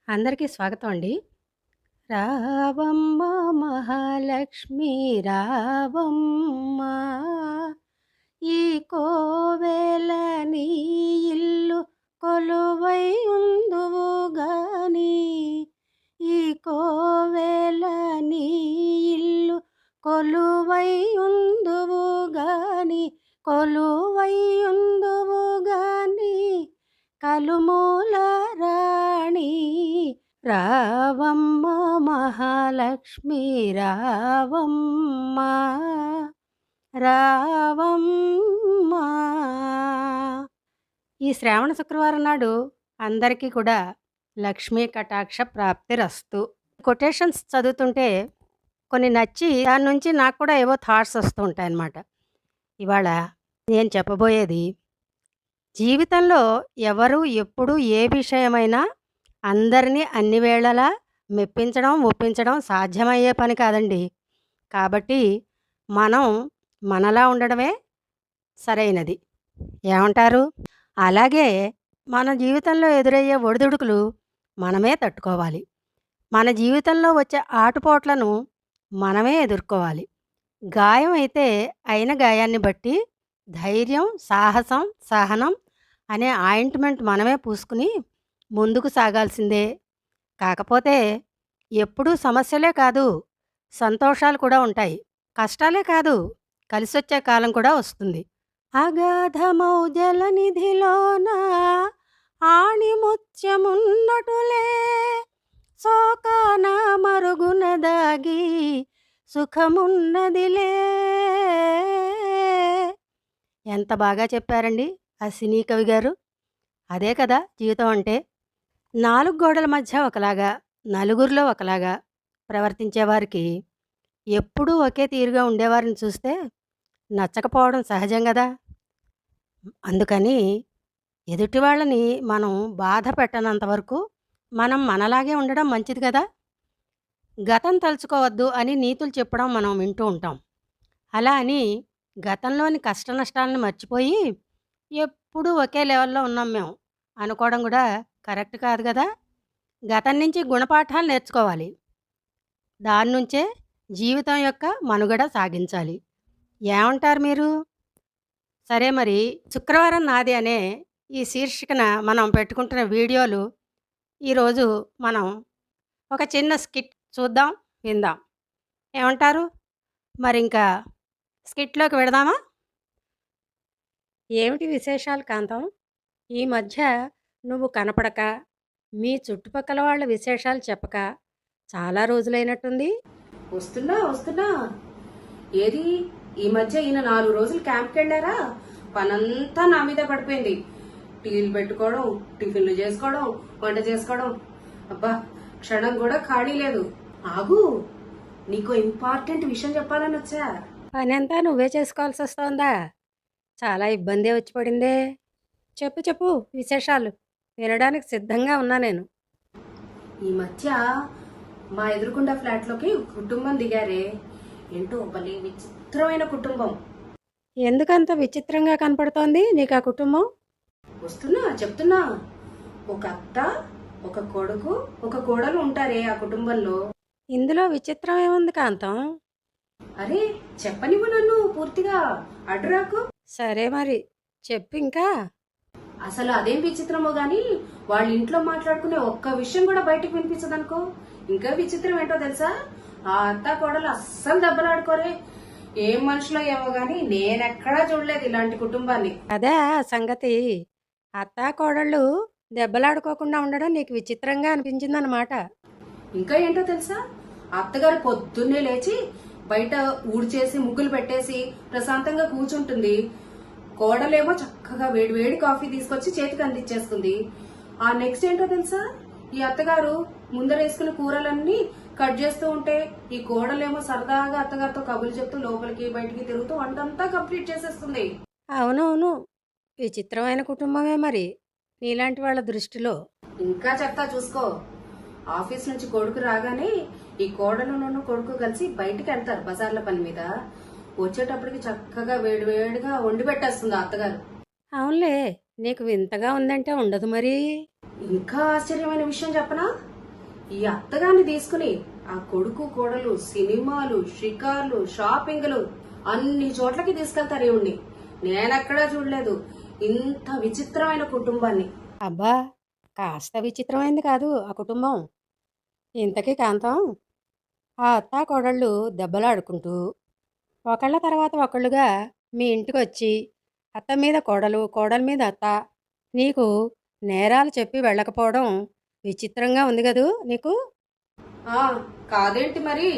అందరికీ స్వాగతం అండి. రావమ్మ మహాలక్ష్మి రావమ్మ, ఈ కోవెల నీ ఇల్లు కొలువై ఉందువు గాని, ఈ కోవెల నీ ఇల్లు కొలువై ఉందువు గాని, కొలువై ఉందువు గాని, కలుమూల రాణి రావమ్మ మహాలక్ష్మి రావమ్మ రావమ్మ. ఈ శ్రావణ శుక్రవారం నాడు అందరికీ కూడా లక్ష్మీ కటాక్ష ప్రాప్తిరస్తు. కొటేషన్స్ చదువుతుంటే కొన్ని నచ్చి దాని నుంచి నాకు కూడా ఏవో థాట్స్ వస్తూ ఉంటాయన్నమాట. ఇవాళ నేను చెప్పబోయేది, జీవితంలో ఎవరు ఎప్పుడు ఏ విషయమైనా అందరినీ అన్ని వేళలా మెప్పించడం, ఒప్పించడం సాధ్యమయ్యే పని కాదండి. కాబట్టి మనం మనలా ఉండడమే సరైనది. ఏమంటారు? అలాగే మన జీవితంలో ఎదురయ్యే ఒడిదుడుకులు మనమే తట్టుకోవాలి. మన జీవితంలో వచ్చే ఆటుపోట్లను మనమే ఎదుర్కోవాలి. గాయం అయితే అయిన గాయాన్ని బట్టి ధైర్యం, సాహసం, సహనం అనే ఆయింట్మెంట్ మనమే పూసుకుని ముందుకు సాగాల్సిందే. కాకపోతే ఎప్పుడూ సమస్యలే కాదు, సంతోషాలు కూడా ఉంటాయి. కష్టాలే కాదు, కలిసొచ్చే కాలం కూడా వస్తుంది. అగాధమౌ జలనిధిలోన ఆణిముత్యమున్నటులే, శోకాన మరుగున దాగి సుఖమున్నదిలే. ఎంత బాగా చెప్పారండి ఆ సినీ కవి గారు. అదే కదా జీవితం అంటే. 4 గోడల మధ్య ఒకలాగా, నలుగురిలో ఒకలాగా ప్రవర్తించేవారికి, ఎప్పుడూ ఒకే తీరుగా ఉండేవారిని చూస్తే నచ్చకపోవడం సహజం గదా! అందుకని ఎదుటి వాళ్ళని మనం బాధ పెట్టనంత వరకు మనం మనలాగే ఉండడం మంచిది కదా! గతం తలుచుకోవద్దు అని నీతులు చెప్పడం మనం వింటూ ఉంటాం. అలా అని గతంలోని కష్టనష్టాలను మర్చిపోయి ఎప్పుడూ ఒకే లెవెల్‌లో ఉన్నాం మేము అనుకోవడం కూడా కరెక్ట్ కాదు గదా! గతం నుంచి గుణపాఠాలు నేర్చుకోవాలి. దాని నుంచే జీవితం యొక్క మనుగడ సాగించాలి. ఏమంటారు మీరు? సరే మరి, శుక్రవారం నాది అనే ఈ శీర్షికన మనం పెట్టుకుంటున్న వీడియోలు ఈరోజు మనం ఒక చిన్న స్కిట్ చూద్దాం, విందాం. ఏమంటారు? మరింకా స్కిట్‌లోకి వెడదామా? ఏమిటి విశేషాలు కాంతం? ఈ మధ్య నువ్వు కనపడక, మీ చుట్టుపక్కల వాళ్ళ విశేషాలు చెప్పక చాలా రోజులైనట్టుంది. వస్తున్నా వస్తున్నా. ఏది ఈ మధ్య ఈయన 4 రోజులు క్యాంప్కి వెళ్ళారా? పనంతా నా మీద పడిపోయింది. టీలు పెట్టుకోవడం, టిఫిన్లు చేసుకోవడం, వంట చేసుకోవడం. అబ్బా, క్షణం కూడా ఖాళీ లేదు. ఆగు, నీకు ఇంపార్టెంట్ విషయం చెప్పాలని వచ్చా. పని అంతా నువ్వే చేసుకోవాల్సి వస్తోందా? చాలా ఇబ్బందే వచ్చి పడిందే. చెప్పు చెప్పు విశేషాలు, వినడానికి సిద్ధంగా ఉన్నా నేను. ఈ మధ్య మా ఎదురుకుండా ఫ్లాట్లోకి కుటుంబం దిగారే. ఏంటో భలే విచిత్రమైన కుటుంబం. ఎందుకంత విచిత్రంగా కనపడుతోంది నీకు ఆ కుటుంబం? వస్తున్నా, చెప్తున్నా. ఒక అత్త, ఒక కొడుకు, ఒక కోడలు ఉంటారే ఆ కుటుంబంలో. ఇందులో విచిత్రం ఏముంది కాంతం? అరే, చెప్పనివ్వు నన్ను పూర్తిగా, అడ్డురాకు. సరే మరి, చెప్పు ఇంకా. అసలు అదేం విచిత్రమో గాని, వాళ్ళ ఇంట్లో మాట్లాడుకునే ఒక్క విషయం కూడా బయటకు వినిపించదనుకో. ఇంకా విచిత్రం ఏంటో తెలుసా? ఆ అత్త కోడలు అస్సలు దెబ్బలాడుకోరే. ఏం మనుషులో ఏమో గాని, నేనెక్కడా చూడలేదు ఇలాంటి కుటుంబాన్ని. అదే ఆ సంగతి. అత్తా కోడళ్ళు దెబ్బలాడుకోకుండా ఉండడం నీకు విచిత్రంగా అనిపించిందన్నమాట. ఇంకా ఏంటో తెలుసా? అత్తగారు పొద్దున్నే లేచి బయట ఊడ్చేసి ముగ్గులు పెట్టేసి ప్రశాంతంగా కూర్చుంటుంది. కోడలేమో చక్కగా వేడి వేడి కాఫీ తీసుకొచ్చి చేతికి అందించేస్తుంది. ఆ నెక్స్ట్ ఏంటో తెలుసా? ఈ అత్తగారు ముందరేసుకున్న కూరలన్నీ కట్ చేస్తూ ఉంటే ఈ కోడలేమో సరదాగా అత్తగారితో కబుర్లు చెప్తూ లోపలికి బయటికి తిరుగుతూ వంటంతా కంప్లీట్ చేసేస్తుంది. అవునవును, విచిత్రమైన కుటుంబమే మరి నీలాంటి వాళ్ళ దృష్టిలో. ఇంకా చెప్తా చూసుకో. ఆఫీస్ నుంచి కొడుకు రాగానే ఈ కోడలు కొడుకు కలిసి బయటికి వెళ్తారు బజార్ల పని మీద. వచ్చేటప్పటికి చక్కగా వేడి వేడిగా వండి పెట్టేస్తుంది అత్తగారు. అవునులే, నీకు వింతగా ఉందంటే ఉండదు మరి. ఇంకా ఆశ్చర్యమైన విషయం చెప్పనా? ఈ అత్తగారిని తీసుకుని ఆ కొడుకు కోడలు సినిమాలు, షికార్లు, షాపింగ్లు అన్ని చోట్లకి తీసుకెళ్తారు ఈవిడ్ని. నేనెక్కడా చూడలేదు ఇంత విచిత్రమైన కుటుంబాన్ని. అబ్బా! కాస్త విచిత్రమైంది కాదు ఆ కుటుంబం. ఇంతకీ కాంతం, ఆ అత్తాకోడళ్ళు దెబ్బలాడుకుంటూ, ఒకళ్ళ తర్వాత ఒకళ్ళుగా మీ ఇంటికొచ్చి, అత్త మీద కోడలు, కోడల మీద అత్త, నీకు నేరాలు చెప్పి వెళ్ళకపోవడం విచిత్రంగా ఉంది గదూ నీకు? ఆ కాదేంటి మరి,